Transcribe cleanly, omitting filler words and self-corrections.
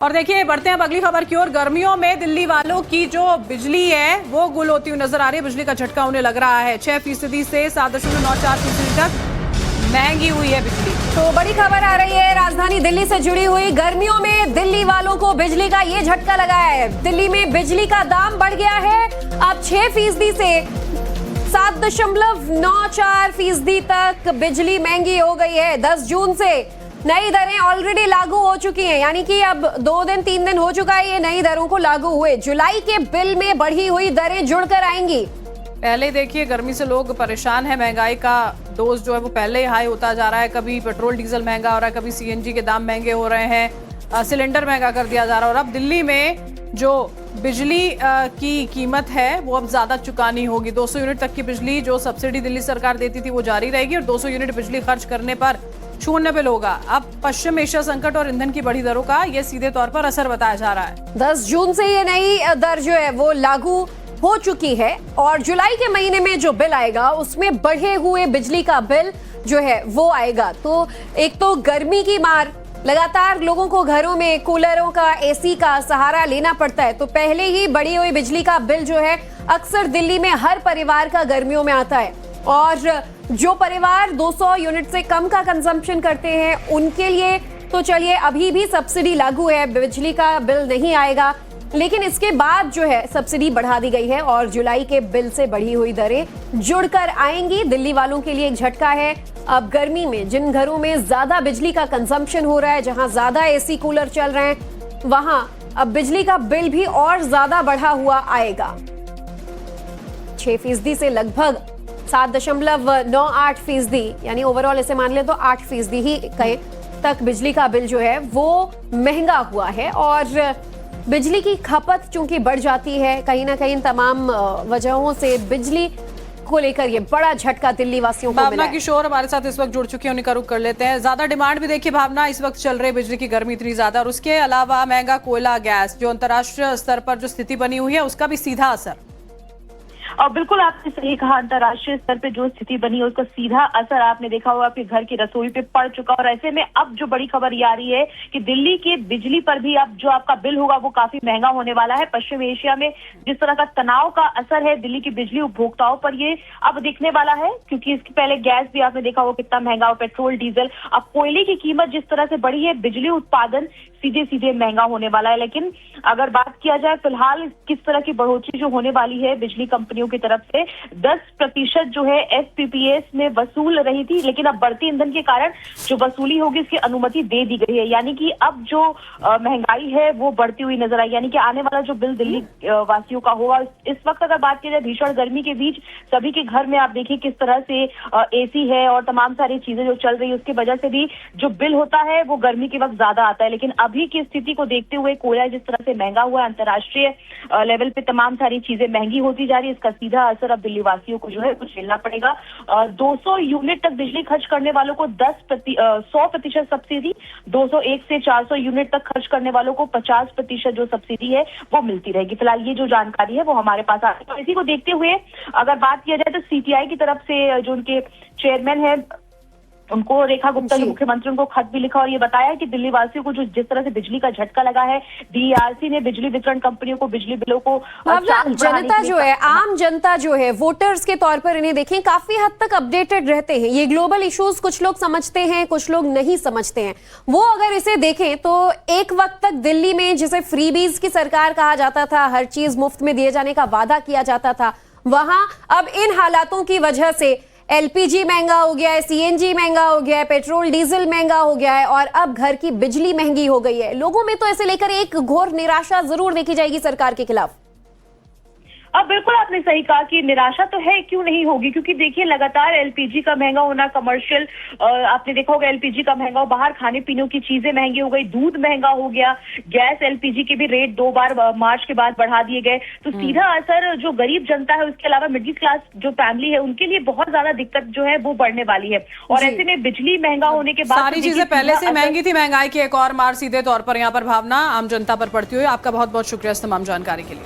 और देखिए बढ़ते हैं अब अगली खबर की ओर। गर्मियों में दिल्ली वालों की जो बिजली है वो गुल होती हुई नजर आ रही है। बिजली का झटका उन्हें लग रहा है। 6% से 7.94% तक महंगी हुई है बिजली। तो बड़ी खबर आ रही है राजधानी दिल्ली से जुड़ी हुई। गर्मियों में दिल्ली वालों को बिजली का ये झटका लगा है। दिल्ली में बिजली का दाम बढ़ गया है। अब 6% से 7.94% तक बिजली महंगी हो गई है। 10 जून से नई दरें ऑलरेडी लागू हो चुकी हैं, यानी कि अब 2 दिन 3 दिन हो चुका है ये नई दरों को लागू हुए। जुलाई के बिल में बढ़ी हुई दरें जुड़कर आएंगी। पहले देखिए गर्मी से लोग परेशान हैं। महंगाई का डोज जो है वो पहले ही हाई होता जा रहा है। कभी पेट्रोल डीजल महंगा हो रहा है, कभी सीएनजी के दाम महंगे हो रहे हैं, सिलेंडर महंगा कर दिया जा रहा है। और अब दिल्ली में जो बिजली की कीमत है वो अब ज्यादा चुकानी होगी। 200 यूनिट तक की बिजली जो सब्सिडी दिल्ली सरकार देती थी वो जारी रहेगी और 200 यूनिट बिजली खर्च करने पर शून्य बिल होगा। अब पश्चिम एशिया संकट और ईंधन की बढ़ी दरों का ये सीधे तौर पर असर बताया जा रहा है। 10 जून से ये नई दर जो है वो लागू हो चुकी है और जुलाई के महीने में जो बिल आएगा उसमें बढ़े हुए बिजली का बिल जो है वो आएगा। तो एक तो गर्मी की मार, लगातार लोगों को घरों में कूलरों का, एसी का सहारा लेना पड़ता है। तो पहले ही बढ़ी हुई बिजली का बिल जो है अक्सर दिल्ली में हर परिवार का गर्मियों में आता है। और जो परिवार 200 यूनिट से कम का कंजम्पशन करते हैं उनके लिए तो चलिए अभी भी सब्सिडी लागू है, बिजली का बिल नहीं आएगा। लेकिन इसके बाद जो है सब्सिडी बढ़ा दी गई है और जुलाई के बिल से बढ़ी हुई दरें जुड़कर आएंगी। दिल्ली वालों के लिए एक झटका है। अब गर्मी में जिन घरों में ज्यादा बिजली का कंजम्पशन हो रहा है, जहां ज्यादा एसी कूलर चल रहे हैं, वहां अब बिजली का बिल भी और ज्यादा बढ़ा हुआ आएगा। 6% से लगभग 7.98%, यानी ओवरऑल इसे मान ले तो 8% ही कहें तक बिजली का बिल जो है वो महंगा हुआ है। और बिजली की खपत चूंकि बढ़ जाती है, कहीं ना कहीं तमाम वजहों से बिजली को लेकर ये बड़ा झटका दिल्ली वासियों को मिला है। भावना किशोर हमारे साथ इस वक्त जुड़ चुकी है, उन्हीं का रुख कर लेते हैं। ज्यादा डिमांड भी देखिए भावना, इस वक्त चल रही बिजली की गर्मी इतनी ज्यादा और उसके अलावा महंगा कोयला, गैस, जो अंतर्राष्ट्रीय स्तर पर जो स्थिति बनी हुई है उसका भी सीधा असर। और बिल्कुल आपने सही कहा, अंतर्राष्ट्रीय स्तर पे जो स्थिति बनी है उसका सीधा असर आपने देखा होगा आपके घर की रसोई पे पड़ चुका। और ऐसे में अब जो बड़ी खबर ये आ रही है कि दिल्ली के बिजली पर भी अब जो आपका बिल होगा वो काफी महंगा होने वाला है। पश्चिम एशिया में जिस तरह का तनाव का असर है दिल्ली की बिजली उपभोक्ताओं पर, ये अब दिखने वाला है। क्योंकि इसके पहले गैस भी आपने देखा होगा कितना महंगा हो, पेट्रोल डीजल, अब कोयले की कीमत जिस तरह से बढ़ी है, बिजली उत्पादन सीधे सीधे महंगा होने वाला है। लेकिन अगर बात किया जाए फिलहाल किस तरह की बढ़ोतरी जो होने वाली है बिजली कंपनियों की तरफ से, 10% जो है एफपीपीएस में वसूल रही थी, लेकिन अब बढ़ती ईंधन के कारण जो वसूली होगी इसकी अनुमति दे दी गई है। यानी कि अब जो महंगाई है वो बढ़ती हुई नजर आई। यानी कि आने वाला जो बिल दिल्ली वासियों का होगा, इस वक्त अगर बात की जाए भीषण गर्मी के बीच सभी के घर में आप देखिए किस तरह से एसी है और तमाम सारी चीजें जो चल रही है, उसकी वजह से भी जो बिल होता है वो गर्मी के वक्त ज्यादा आता है। लेकिन अभी की स्थिति को देखते हुए कोयला जिस तरह से महंगा हुआ है, अंतर्राष्ट्रीय लेवल पे तमाम सारी चीजें महंगी होती जा रही है, इसका सीधा असर अब दिल्ली वासियों को जो है कुछ झेलना पड़ेगा। 200 यूनिट तक बिजली खर्च करने वालों को 100% सब्सिडी, 201 से 400 यूनिट तक खर्च करने वालों को 50% जो सब्सिडी है वो मिलती रहेगी। फिलहाल ये जो जानकारी है वो हमारे पास आ रही है। तो इसी को देखते हुए अगर बात किया जाए तो सीटीआई की तरफ से जो उनके चेयरमैन है उनको रेखा गुप्ता ने मुख्यमंत्री उनको खत भी लिखा और ये बताया कि दिल्ली वासियों को जो जिस तरह से बिजली का झटका लगा है, डीईआरसी ने बिजली वितरण कंपनियों को बिजली बिलों को जनता जो है, आम जनता जो है, वोटर्स के तौर पर इन्हें देखें काफी हद तक अपडेटेड रहते हैं। ये ग्लोबल इश्यूज कुछ लोग समझते हैं, कुछ लोग नहीं समझते हैं। वो अगर इसे देखें तो एक वक्त तक दिल्ली में जिसे फ्रीबीज की सरकार कहा जाता था, हर चीज मुफ्त में दिए जाने का वादा किया जाता था, वहां अब इन हालातों की वजह से एलपीजी महंगा हो गया है, सीएनजी महंगा हो गया है, पेट्रोल डीजल महंगा हो गया है और अब घर की बिजली महंगी हो गई है। लोगों में तो ऐसे लेकर एक घोर निराशा जरूर देखी जाएगी सरकार के खिलाफ। अब बिल्कुल आपने सही कहा कि निराशा तो है, क्यों नहीं होगी, क्योंकि देखिए लगातार एलपीजी का महंगा होना, कमर्शियल आपने देखा होगा एलपीजी का महंगा हो, बाहर खाने पीने की चीजें महंगी हो गई, दूध महंगा हो गया, गैस एलपीजी के भी रेट 2 बार मार्च के बाद बढ़ा दिए गए। तो सीधा असर जो गरीब जनता है, उसके अलावा मिडिल क्लास जो फैमिली है उनके लिए बहुत ज्यादा दिक्कत जो है वो बढ़ने वाली है। और ऐसे में बिजली महंगा होने के बाद सारी चीजें पहले से महंगी थी, महंगाई की एक और मार सीधे तौर पर यहाँ पर भावना आम जनता पर पड़ती हुई। आपका बहुत बहुत शुक्रिया इस तमाम जानकारी के लिए।